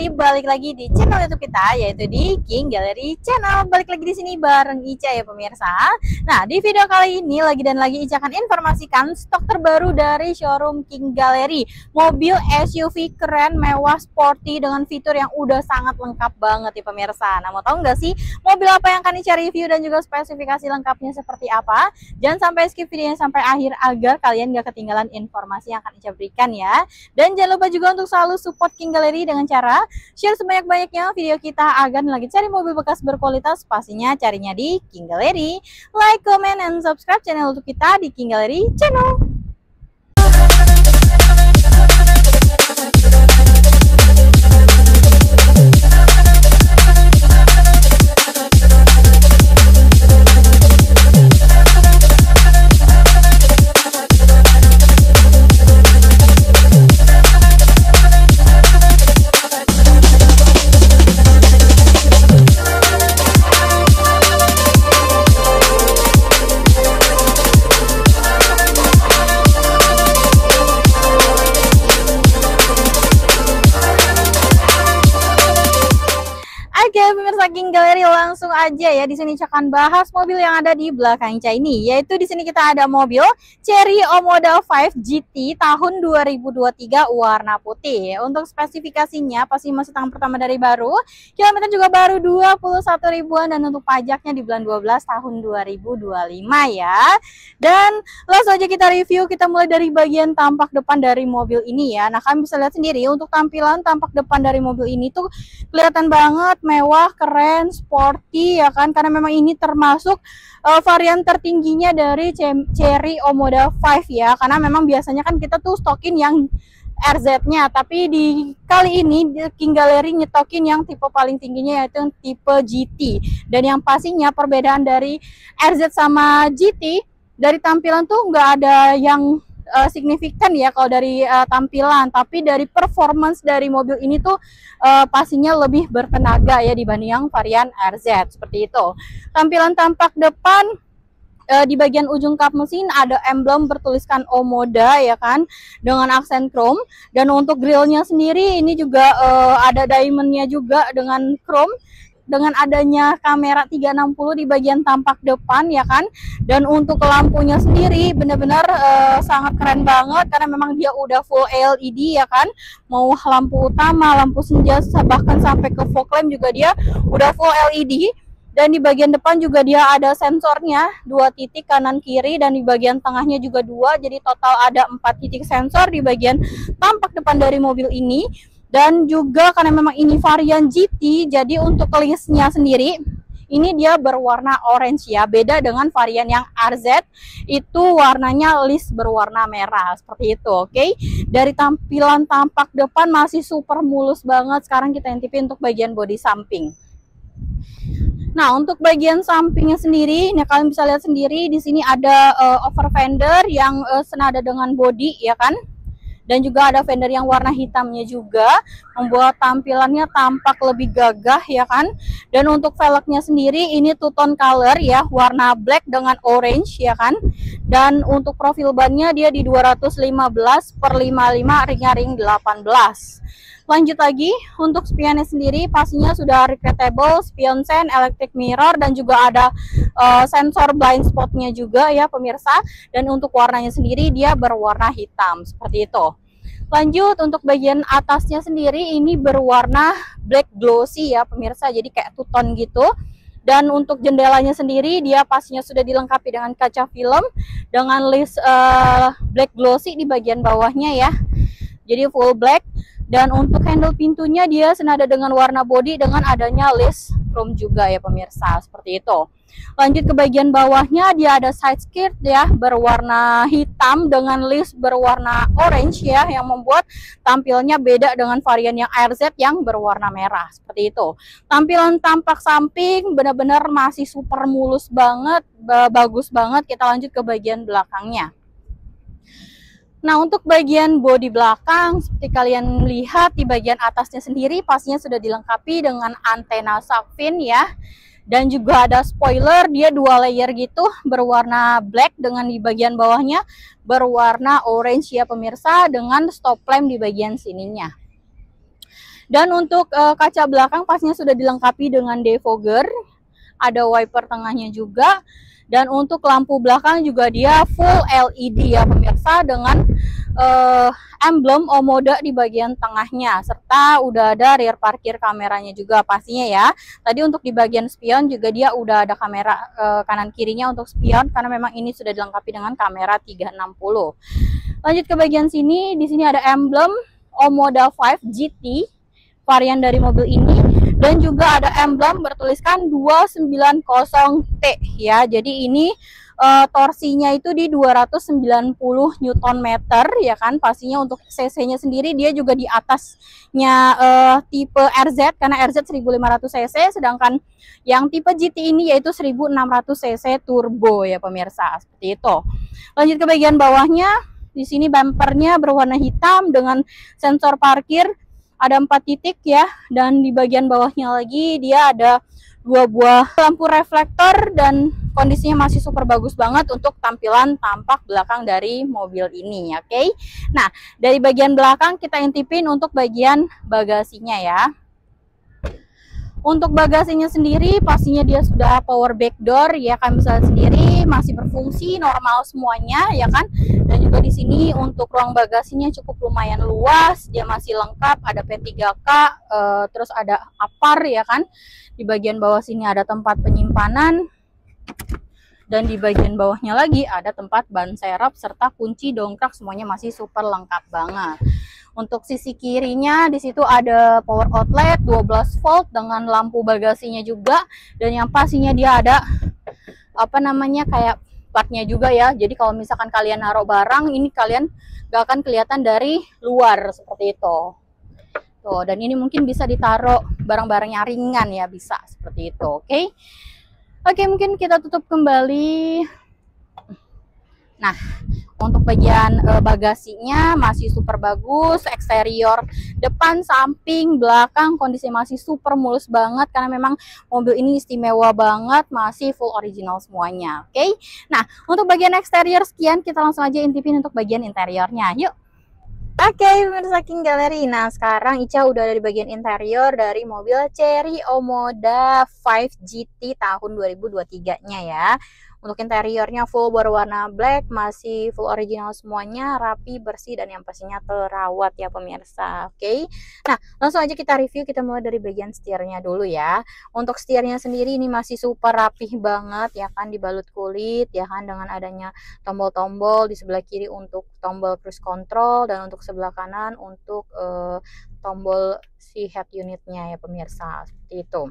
Gallery, balik lagi di channel YouTube kita, yaitu di King Gallery Channel. Balik lagi di sini bareng Ica ya pemirsa. Nah, di video kali ini lagi Ica akan informasikan stok terbaru dari showroom King Gallery. Mobil SUV keren, mewah, sporty dengan fitur yang udah sangat lengkap banget ya pemirsa. Nah, mau tahu nggak sih mobil apa yang akan Ica review dan juga spesifikasi lengkapnya seperti apa? Jangan sampai skip videonya sampai akhir agar kalian nggak ketinggalan informasi yang akan Ica berikan ya. Dan jangan lupa juga untuk selalu support King Gallery dengan cara share sebanyak-banyaknya video kita agar lagi cari mobil bekas berkualitas, pastinya carinya di King Gallery. Like, comment, and subscribe channel YouTube kita di King Gallery Channel. Oke, pemirsa King Gallery, langsung aja ya di sini akan bahas mobil yang ada di belakang Ica ini, yaitu di sini kita ada mobil Chery Omoda 5 GT tahun 2023 warna putih. Untuk spesifikasinya pasti masih tahun pertama dari baru, kilometer juga baru 21 ribuan, dan untuk pajaknya di bulan 12 tahun 2025 ya. Dan langsung aja kita review, kita mulai dari bagian tampak depan dari mobil ini ya. Nah, kalian bisa lihat sendiri untuk tampilan tampak depan dari mobil ini tuh kelihatan banget mewah, keren, sporty ya kan, karena memang ini termasuk varian tertingginya dari Chery Omoda 5 ya, karena memang biasanya kan kita tuh stokin yang RZ-nya, tapi di kali ini King Gallery nyetokin yang tipe paling tingginya, yaitu tipe GT. Dan yang pastinya perbedaan dari RZ sama GT dari tampilan tuh nggak ada yang signifikan ya kalau dari tampilan, tapi dari performance dari mobil ini tuh pastinya lebih bertenaga ya dibanding yang varian RZ seperti itu. Tampilan tampak depan, di bagian ujung kap mesin ada emblem bertuliskan Omoda ya kan, dengan aksen chrome. Dan untuk grillnya sendiri ini juga ada diamondnya juga dengan chrome, dengan adanya kamera 360 di bagian tampak depan ya kan. Dan untuk lampunya sendiri benar-benar sangat keren banget, karena memang dia udah full LED ya kan, mau lampu utama, lampu senja, bahkan sampai ke fog lamp juga dia udah full LED. Dan di bagian depan juga dia ada sensornya 2 titik kanan kiri, dan di bagian tengahnya juga 2, jadi total ada 4 titik sensor di bagian tampak depan dari mobil ini. Dan juga karena memang ini varian GT, jadi untuk listnya sendiri ini dia berwarna orange ya, beda dengan varian yang RZ itu warnanya list berwarna merah seperti itu. Oke, dari tampilan tampak depan masih super mulus banget. Sekarang kita intipin untuk bagian bodi samping. Nah, untuk bagian sampingnya sendiri, ini kalian bisa lihat sendiri di sini ada over fender yang senada dengan bodi ya kan. Dan juga ada fender yang warna hitamnya juga, membuat tampilannya tampak lebih gagah ya kan. Dan untuk velgnya sendiri ini two tone color ya, warna black dengan orange ya kan. Dan untuk profil bannya dia di 215/55, ringnya ring 18. Lanjut lagi, untuk spionnya sendiri pastinya sudah retractable, spion sen, electric mirror, dan juga ada sensor blind spotnya juga ya pemirsa. Dan untuk warnanya sendiri dia berwarna hitam seperti itu. Lanjut, untuk bagian atasnya sendiri ini berwarna black glossy ya pemirsa, jadi kayak two tone gitu. Dan untuk jendelanya sendiri dia pastinya sudah dilengkapi dengan kaca film dengan list black glossy di bagian bawahnya ya, jadi full black. Dan untuk handle pintunya dia senada dengan warna body dengan adanya list chrome juga ya pemirsa, seperti itu. Lanjut ke bagian bawahnya, dia ada side skirt ya berwarna hitam dengan list berwarna orange ya, yang membuat tampilnya beda dengan varian yang RZ yang berwarna merah seperti itu. Tampilan tampak samping benar-benar masih super mulus banget, bagus banget. Kita lanjut ke bagian belakangnya. Nah, untuk bagian bodi belakang seperti kalian lihat di bagian atasnya sendiri pastinya sudah dilengkapi dengan antena shark fin ya. Dan juga ada spoiler, dia 2 layer gitu berwarna black dengan di bagian bawahnya berwarna orange ya pemirsa, dengan stop lamp di bagian sininya. Dan untuk kaca belakang pastinya sudah dilengkapi dengan defogger, ada wiper tengahnya juga. Dan untuk lampu belakang juga dia full LED ya pemirsa, dengan emblem Omoda di bagian tengahnya, serta udah ada rear parkir kameranya juga pastinya ya. Tadi untuk di bagian spion juga dia udah ada kamera kanan kirinya untuk spion, karena memang ini sudah dilengkapi dengan kamera 360. Lanjut ke bagian sini, di sini ada emblem Omoda 5 GT varian dari mobil ini, dan juga ada emblem bertuliskan 290T ya. Jadi ini torsinya itu di 290 Nm ya kan. Pastinya untuk cc-nya sendiri dia juga di atasnya tipe RZ, karena RZ 1500 cc, sedangkan yang tipe GT ini yaitu 1600 cc turbo ya pemirsa, seperti itu. Lanjut ke bagian bawahnya, di sini bumpernya berwarna hitam dengan sensor parkir ada 4 titik ya, dan di bagian bawahnya lagi dia ada 2 buah lampu reflektor, dan kondisinya masih super bagus banget untuk tampilan tampak belakang dari mobil ini. Oke. Nah, dari bagian belakang kita intipin untuk bagian bagasinya ya. Untuk bagasinya sendiri pastinya dia sudah power back door ya, kalian bisa lihat sendiri masih berfungsi normal semuanya ya kan. Dan juga di sini untuk ruang bagasinya cukup lumayan luas, dia masih lengkap, ada P3K, terus ada apar ya kan. Di bagian bawah sini ada tempat penyimpanan, dan di bagian bawahnya lagi ada tempat ban serep serta kunci dongkrak, semuanya masih super lengkap banget. Untuk sisi kirinya di situ ada power outlet 12 volt dengan lampu bagasinya juga, dan yang pastinya dia ada apa namanya kayak partnya juga ya. Jadi kalau misalkan kalian naruh barang ini, kalian gak akan kelihatan dari luar seperti itu. Tuh, dan ini mungkin bisa ditaruh barang-barangnya ringan ya, bisa seperti itu. Oke. Oke, mungkin kita tutup kembali. Nah, untuk bagian bagasinya masih super bagus, eksterior depan, samping, belakang kondisi masih super mulus banget, karena memang mobil ini istimewa banget, masih full original semuanya. Oke. Nah, untuk bagian eksterior sekian, kita langsung aja intipin untuk bagian interiornya. Yuk. Oke, pemirsa King Gallery. Nah, sekarang Ica udah ada di bagian interior dari mobil Chery Omoda 5 GT tahun 2023-nya ya. Untuk interiornya full berwarna black, masih full original semuanya, rapi, bersih, dan yang pastinya terawat ya pemirsa. Oke. Nah, langsung aja kita review, kita mulai dari bagian setirnya dulu ya. Untuk setirnya sendiri ini masih super rapih banget ya kan, dibalut kulit ya kan, dengan adanya tombol-tombol di sebelah kiri untuk tombol cruise control, dan untuk sebelah kanan untuk tombol si head unitnya ya pemirsa, seperti itu.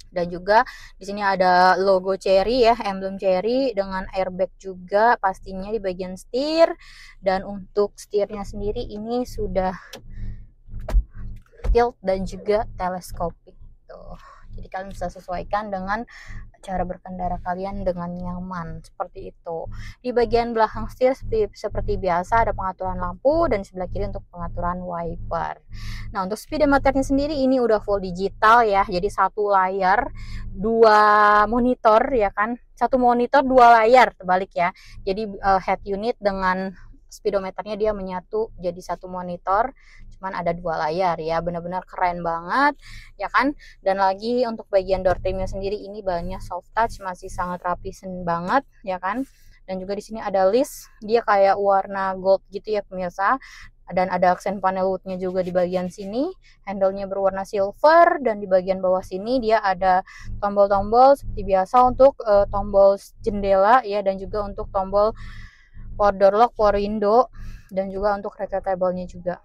Dan juga di sini ada logo Chery ya, emblem Chery dengan airbag juga pastinya di bagian setir. Dan untuk setirnya sendiri ini sudah tilt dan juga teleskopik tuh. Jadi kalian bisa sesuaikan dengan cara berkendara kalian dengan nyaman seperti itu. Di bagian belakang setir seperti biasa ada pengaturan lampu, dan sebelah kiri untuk pengaturan wiper. Nah, untuk speedometernya sendiri ini udah full digital ya. Jadi satu layar, dua monitor ya kan. Satu monitor dua layar terbalik ya. Jadi head unit dengan speedometernya dia menyatu jadi satu monitor, cuman ada dua layar ya, benar-benar keren banget ya kan. Dan lagi untuk bagian door trimnya sendiri ini bahannya soft touch, masih sangat rapi banget ya kan. Dan juga di sini ada list, dia kayak warna gold gitu ya pemirsa, dan ada aksen panel woodnya juga di bagian sini. Handle-nya berwarna silver, dan di bagian bawah sini dia ada tombol-tombol seperti biasa untuk tombol jendela ya, dan juga untuk tombol power door lock, power window, dan juga untuk retractable-nya juga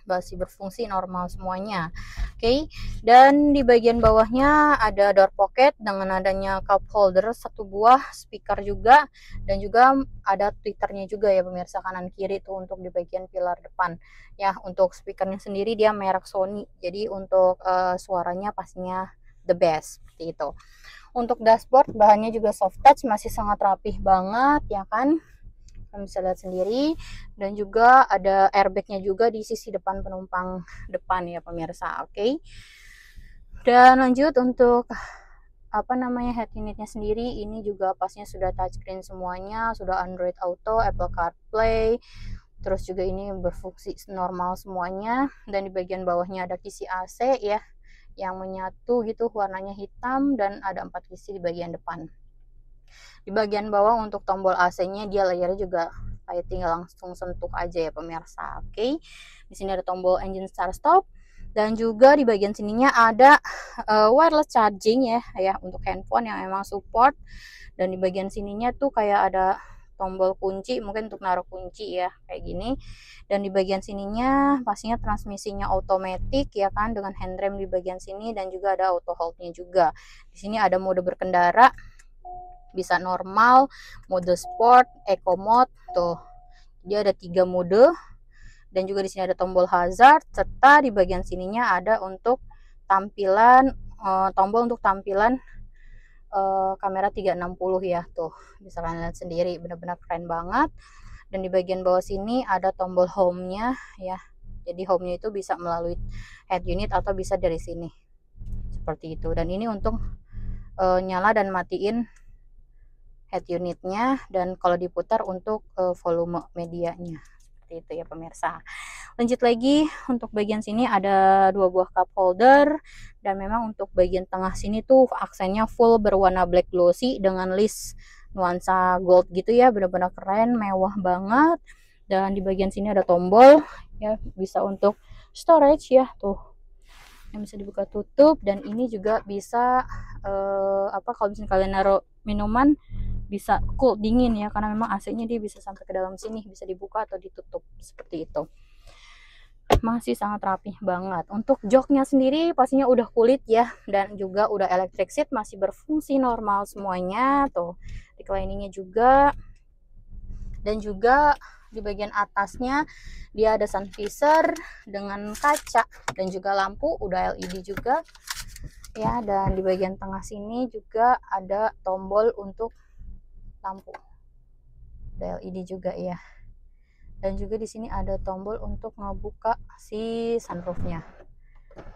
masih berfungsi normal semuanya. Oke. Dan di bagian bawahnya ada door pocket dengan adanya cup holder satu buah, speaker juga, dan juga ada tweeternya juga ya pemirsa, kanan kiri tuh untuk di bagian pilar depan ya. Untuk speakernya sendiri dia merek Sony, jadi untuk suaranya pastinya the best seperti itu. Untuk dashboard bahannya juga soft touch, masih sangat rapih banget ya kan, kalian bisa lihat sendiri. Dan juga ada airbagnya juga di sisi depan penumpang depan ya pemirsa. Oke. Dan lanjut untuk apa namanya head unitnya sendiri, ini juga pasnya sudah touchscreen semuanya, sudah Android Auto, Apple CarPlay, Terus juga ini berfungsi normal semuanya, dan di bagian bawahnya ada kisi AC ya, yang menyatu gitu, warnanya hitam, dan ada 4 kisi di bagian depan. Di bagian bawah untuk tombol AC-nya dia layarnya juga kayak tinggal langsung sentuh aja ya pemirsa. Oke. Di sini ada tombol engine start stop, dan juga di bagian sininya ada wireless charging ya untuk handphone yang memang support. Dan di bagian sininya tuh kayak ada tombol kunci, mungkin untuk naruh kunci ya kayak gini. Dan di bagian sininya pastinya transmisinya otomatis ya kan, dengan handrem di bagian sini, dan juga ada auto hold-nya juga. Di sini ada mode berkendara, bisa normal, mode sport, eco mode tuh. Dia ada 3 mode. Dan juga di sini ada tombol hazard, serta di bagian sininya ada untuk tampilan tombol untuk tampilan kamera 360 ya, tuh bisa kalian lihat sendiri, benar-benar keren banget. Dan di bagian bawah sini ada tombol home-nya ya, jadi home-nya itu bisa melalui head unit atau bisa dari sini seperti itu. Dan ini untuk nyala dan matiin head unitnya, dan kalau diputar untuk volume medianya, seperti itu ya pemirsa. Lanjut lagi, untuk bagian sini ada 2 buah cup holder, dan memang untuk bagian tengah sini tuh aksennya full berwarna black glossy dengan list nuansa gold gitu ya, benar-benar keren, mewah banget. Dan di bagian sini ada tombol ya, bisa untuk storage ya, tuh yang bisa dibuka tutup. Dan ini juga bisa kalau misalnya kalian naruh minuman bisa cool, dingin ya, karena memang AC-nya dia bisa sampai ke dalam sini, bisa dibuka atau ditutup seperti itu. Masih sangat rapih banget. Untuk joknya sendiri pastinya udah kulit ya, dan juga udah electric seat, masih berfungsi normal semuanya tuh. Recliningnya juga, dan juga di bagian atasnya dia ada sun visor dengan kaca, dan juga lampu udah LED juga ya. Dan di bagian tengah sini juga ada tombol untuk lampu, udah LED juga ya. Dan juga di sini ada tombol untuk ngebuka si sunroofnya,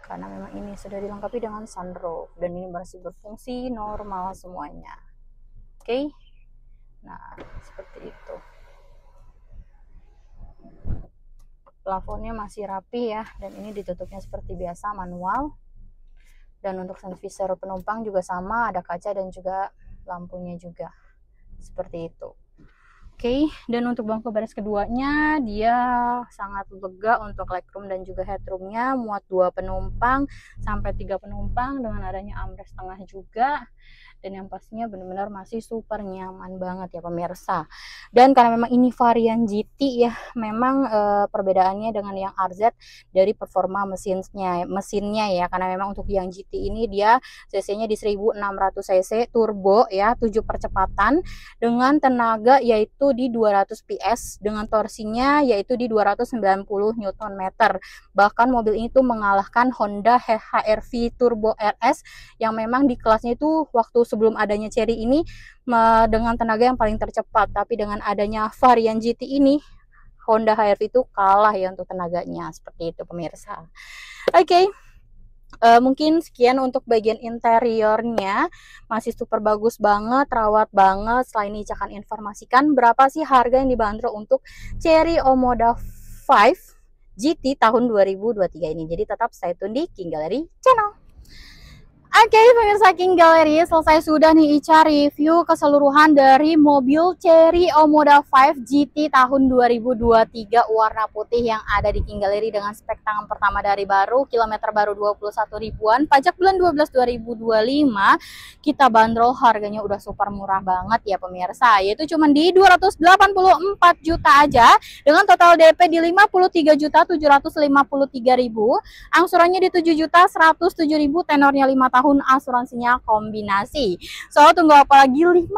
karena memang ini sudah dilengkapi dengan sunroof, dan ini masih berfungsi normal semuanya. Oke. Nah, seperti itu. Plafonnya masih rapi ya, dan ini ditutupnya seperti biasa manual. Dan untuk sun visor penumpang juga sama, ada kaca dan juga lampunya juga seperti itu. Oke, dan untuk bangku baris keduanya dia sangat lega untuk legroom dan juga headroomnya, muat 2 penumpang sampai 3 penumpang dengan adanya armrest tengah juga. Dan yang pastinya benar-benar masih super nyaman banget ya pemirsa. Dan karena memang ini varian GT ya, memang perbedaannya dengan yang RZ dari performa mesinnya ya, karena memang untuk yang GT ini dia cc-nya di 1600 cc turbo ya, 7 percepatan dengan tenaga yaitu di 200 PS, dengan torsinya yaitu di 290 Nm. Bahkan mobil ini tuh mengalahkan Honda HR-V Turbo RS yang memang di kelasnya itu waktu sebelum adanya Chery ini dengan tenaga yang paling tercepat. Tapi dengan adanya varian GT ini, Honda HR-V itu kalah ya untuk tenaganya, seperti itu pemirsa. Oke. Mungkin sekian untuk bagian interiornya, masih super bagus banget, rawat banget. Selain ini Ica akan informasikan berapa sih harga yang dibanderol untuk Chery Omoda 5 GT tahun 2023 ini. Jadi tetap stay tune di King Gallery Channel. Oke, pemirsa King Gallery, selesai sudah nih Ica review keseluruhan dari mobil Chery Omoda 5 GT tahun 2023 warna putih yang ada di King Gallery dengan spek tangan pertama dari baru, kilometer baru 21 ribuan, pajak bulan 12 2025. Kita bandrol harganya udah super murah banget ya pemirsa, yaitu cuma di 284 juta aja dengan total DP di 53.753.000, angsurannya di 7.107.000, tenornya 5 tahun, asuransinya kombinasi. So tunggu apa lagi, 50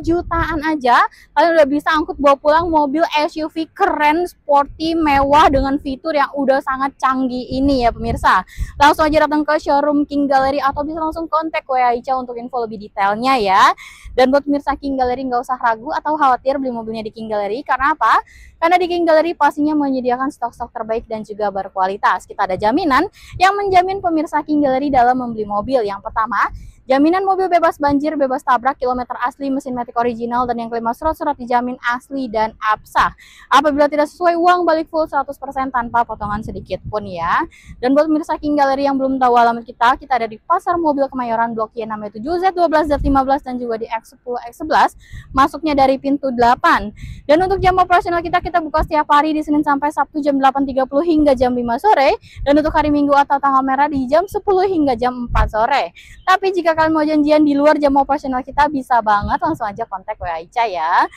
jutaan aja kalian udah bisa angkut bawa pulang mobil SUV keren, sporty, mewah dengan fitur yang udah sangat canggih ini ya pemirsa. Langsung aja datang ke showroom King Gallery atau bisa langsung kontak WA Ica untuk info lebih detailnya ya. Dan buat pemirsa King Gallery nggak usah ragu atau khawatir beli mobilnya di King Gallery, karena apa? Karena di King Gallery pastinya menyediakan stok-stok terbaik dan juga berkualitas. Kita ada jaminan yang menjamin pemirsa King Gallery dalam membeli mobil. Yang pertama, Jaminan mobil bebas banjir, bebas tabrak, kilometer asli, mesin matic original, dan yang kelima surat-surat dijamin asli dan absah. Apabila tidak sesuai, uang balik full 100% tanpa potongan sedikit pun ya. Dan buat pemirsa King Gallery yang belum tahu alamat kita ada di Pasar Mobil Kemayoran Blok Y 67 Z12 Z15 dan juga di X10 X11, masuknya dari pintu 8. Dan untuk jam operasional kita buka setiap hari di Senin sampai Sabtu jam 8.30 hingga jam 5 sore, dan untuk hari Minggu atau tanggal merah di jam 10 hingga jam 4 sore. Tapi jika kalian mau janjian di luar jam operasional kita, bisa banget langsung aja kontak WA Ica ya.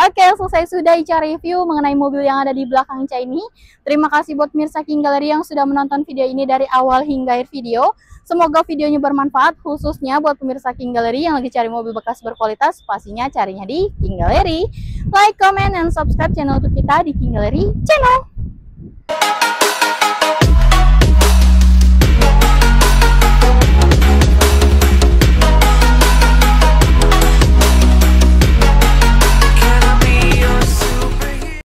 Oke, selesai sudah Ica review mengenai mobil yang ada di belakang Ica ini. Terima kasih buat pemirsa King Gallery yang sudah menonton video ini dari awal hingga akhir video. Semoga videonya bermanfaat, khususnya buat pemirsa King Gallery yang lagi cari mobil bekas berkualitas, pastinya carinya di King Gallery. Like, comment, and subscribe channel YouTube kita di King Gallery Channel.